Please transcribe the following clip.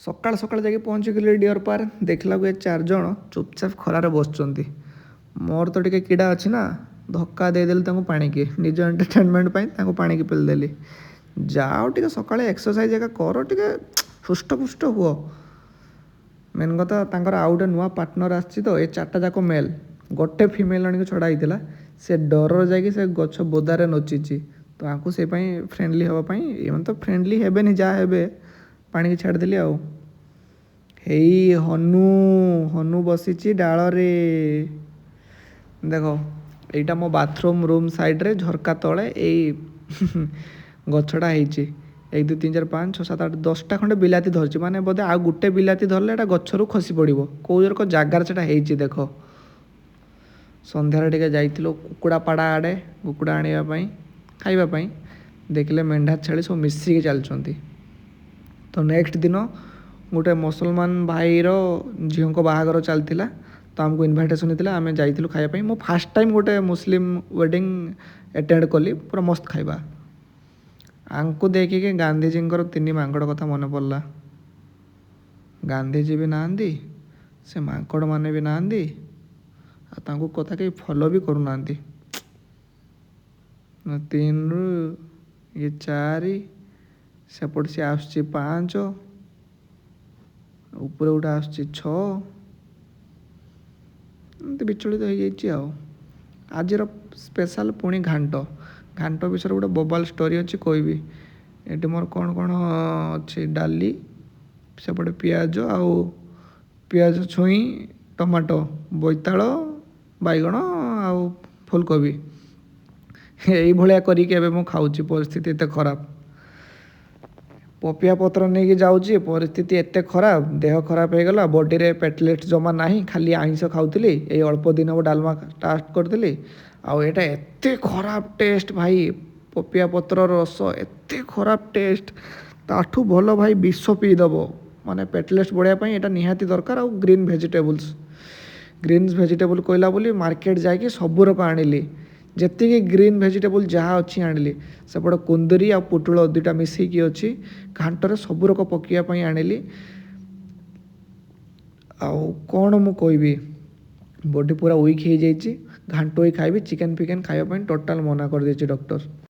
ସକାଳୁ ସକାଳୁ ଯାଇକି ପହଞ୍ଚିଗଲି ଡିଅର୍ ପାର୍କ। ଦେଖିଲାକୁ ଏ 4 ଜଣ ଚୁପଚାପ ଖରାରେ ବସୁଛନ୍ତି। ମୋର ତ ଟିକେ କିଡ଼ା ଅଛି ନା, ଧକ୍କା ଦେଇଦେଲି ତାଙ୍କୁ ପାଣିକି, ନିଜ ଏଣ୍ଟରଟେନମେଣ୍ଟ ପାଇଁ ତାଙ୍କୁ ପାଣିକି ପେଲିଦେଲି। ଯାଅ ଟିକେ ସକାଳେ ଏକ୍ସରସାଇଜ୍ ଏକା କର, ଟିକେ ହୃଷ୍ଟପୁଷ୍ଟ ହୁଅ। ମେନ୍ କଥା ତାଙ୍କର ଆଉ ଗୋଟେ ନୂଆ ପାର୍ଟନର ଆସିଛି ତ, ଏ 4ଟା ଯାକ ମେଲ୍, ଗୋଟେ ଫିମେଲ୍ ଆଣିକି ଛଡ଼ା ହେଇଥିଲା। ସେ ଡରରେ ଯାଇକି ସେ ଗଛ ବୋଦାରେ ନଚିଛି, ତ ଆଙ୍କୁ ସେ ପାଇଁ ଫ୍ରେଣ୍ଡଲି ହେବା ପାଇଁ, ଏମାନେ ତ ଫ୍ରେଣ୍ଡଲି ହେବେନି ଯାହା ହେବେ, ପାଣିକି ଛାଡ଼ିଦେଲି ଆଉ। ହେଇ ହନୁ ବସିଛି ଡାଳରେ। ଦେଖ, ଏଇଟା ମୋ ବାଥରୁମ୍ ରୁମ୍ ସାଇଡ଼୍ରେ ଝରକା ତଳେ ଏଇ ଗଛଟା ହେଇଛି। 1 2 3 4 5 6 7 8 10ଟା ଖଣ୍ଡେ ବିଲାତି ଧରିଛି, ମାନେ ବୋଧେ ଆଉ ଗୋଟେ ବିଲାତି ଧରିଲେ ଏଇଟା ଗଛରୁ ଖସି ପଡ଼ିବ, କେଉଁ ଜୋରକ ଜାଗାରେ ସେଇଟା ହେଇଛି। ଦେଖ, ସନ୍ଧ୍ୟାରେ ଟିକେ ଯାଇଥିଲୁ କୁକୁଡ଼ା ପାଡ଼ା ଆଡ଼େ କୁକୁଡ଼ା ଆଣିବା ପାଇଁ, ଖାଇବା ପାଇଁ। ଦେଖିଲେ ମେଣ୍ଢା ଛେଳି ସବୁ ମିଶିକି ଚାଲିଛନ୍ତି। ତ ନେକ୍ସଟ ଦିନ ଗୋଟେ ମୁସଲମାନ ଭାଇର ଝିଅଙ୍କ ବାହାଘର ଚାଲିଥିଲା, ତ ଆମକୁ ଇନଭାଇଟେସନ୍ ହେଇଥିଲା, ଆମେ ଯାଇଥିଲୁ ଖାଇବା ପାଇଁ। ମୁଁ ଫାର୍ଷ୍ଟ ଟାଇମ୍ ଗୋଟେ ମୁସଲିମ ୱେଡ଼ିଂ ଆଟେଣ୍ଡ କଲି, ପୁରା ମସ୍ତ ଖାଇବା। ଆଙ୍କୁ ଦେଖିକି ଗାନ୍ଧିଜୀଙ୍କର 3 ମାଙ୍କଡ଼ କଥା ମନେ ପଡ଼ିଲା। ଗାନ୍ଧିଜୀ ବି ନାହାନ୍ତି, ସେ ମାଙ୍କଡ଼ମାନେ ବି ନାହାନ୍ତି, ଆଉ ତାଙ୍କୁ କଥା କେହି ଫଲୋ ବି କରୁନାହାନ୍ତି। 3ରୁ ଇଏ 4, ସେପଟେ ସିଏ ଆସୁଛି 5, ଉପରେ ଗୋଟେ ଆସୁଛି 6, ଏମିତି ବିଚଳିତ ହେଇଯାଇଛି ଆଉ। ଆଜିର ସ୍ପେଶାଲ୍ ପୁଣି ଘାଣ୍ଟ ବିଷୟରେ ଗୋଟେ ବୋବାଲ ଷ୍ଟୋରି ଅଛି, କହିବି। ଏଠି ମୋର କ'ଣ ଅଛି, ଡାଲି, ସେପଟେ ପିଆଜ ଛୁଇଁ, ଟମାଟୋ, ବୋଇତାଳ, ବାଇଗଣ ଆଉ ଫୁଲକୋବି, ଏଇଭଳିଆ କରିକି ଏବେ ମୁଁ ଖାଉଛି। ପରିସ୍ଥିତି ଏତେ ଖରାପ, ପପିଆ ପତ୍ର ନେଇକି ଯାଉଛି, ପରିସ୍ଥିତି ଏତେ ଖରାପ, ଦେହ ଖରାପ ହେଇଗଲା, ବଡ଼ିରେ ପ୍ଲେଟଲେଟ୍ସ ଜମା ନାହିଁ, ଖାଲି ଆଇଁଷ ଖାଉଥିଲି। ଏଇ ଅଳ୍ପ ଦିନ ହବ ଡାଲମା ଷ୍ଟାର୍ଟ କରିଥିଲି, ଆଉ ଏଇଟା ଏତେ ଖରାପ ଟେଷ୍ଟ ଭାଇ, ପପିଆ ପତ୍ରର ରସ ଏତେ ଖରାପ ଟେଷ୍ଟ, ତାଠୁ ଭଲ ଭାଇ ବିଷ ପିଇଦେବ। ମାନେ ପ୍ଲେଟଲେଟ୍ସ ବଢ଼ିବା ପାଇଁ ଏଇଟା ନିହାତି ଦରକାର। ଆଉ ଗ୍ରୀନ୍ ଭେଜିଟେବୁଲ୍ କହିଲା ବୋଲି ମାର୍କେଟ ଯାଇକି ସବୁରକ ଆଣିଲି, ଯେତିକି ଗ୍ରୀନ୍ ଭେଜିଟେବୁଲ୍ ଯାହା ଅଛି ଆଣିଲି। ସେପଟେ କୁନ୍ଦୁରି ଆଉ ପୋଟଳ 2ଟା ମିଶିକି ଅଛି ଘାଣ୍ଟରେ, ସବୁରକ ପକାଇବା ପାଇଁ ଆଣିଲି। ଆଉ କ'ଣ ମୁଁ କହିବି, ବଡ଼ି ପୁରା ୱିକ୍ ହେଇଯାଇଛି। ଘାଣ୍ଟ ହିଁ ଖାଇବି, ଚିକେନ୍ ଫିକେନ୍ ଖାଇବା ପାଇଁ ଟୋଟାଲ୍ ମନା କରିଦେଇଛି ଡକ୍ଟର।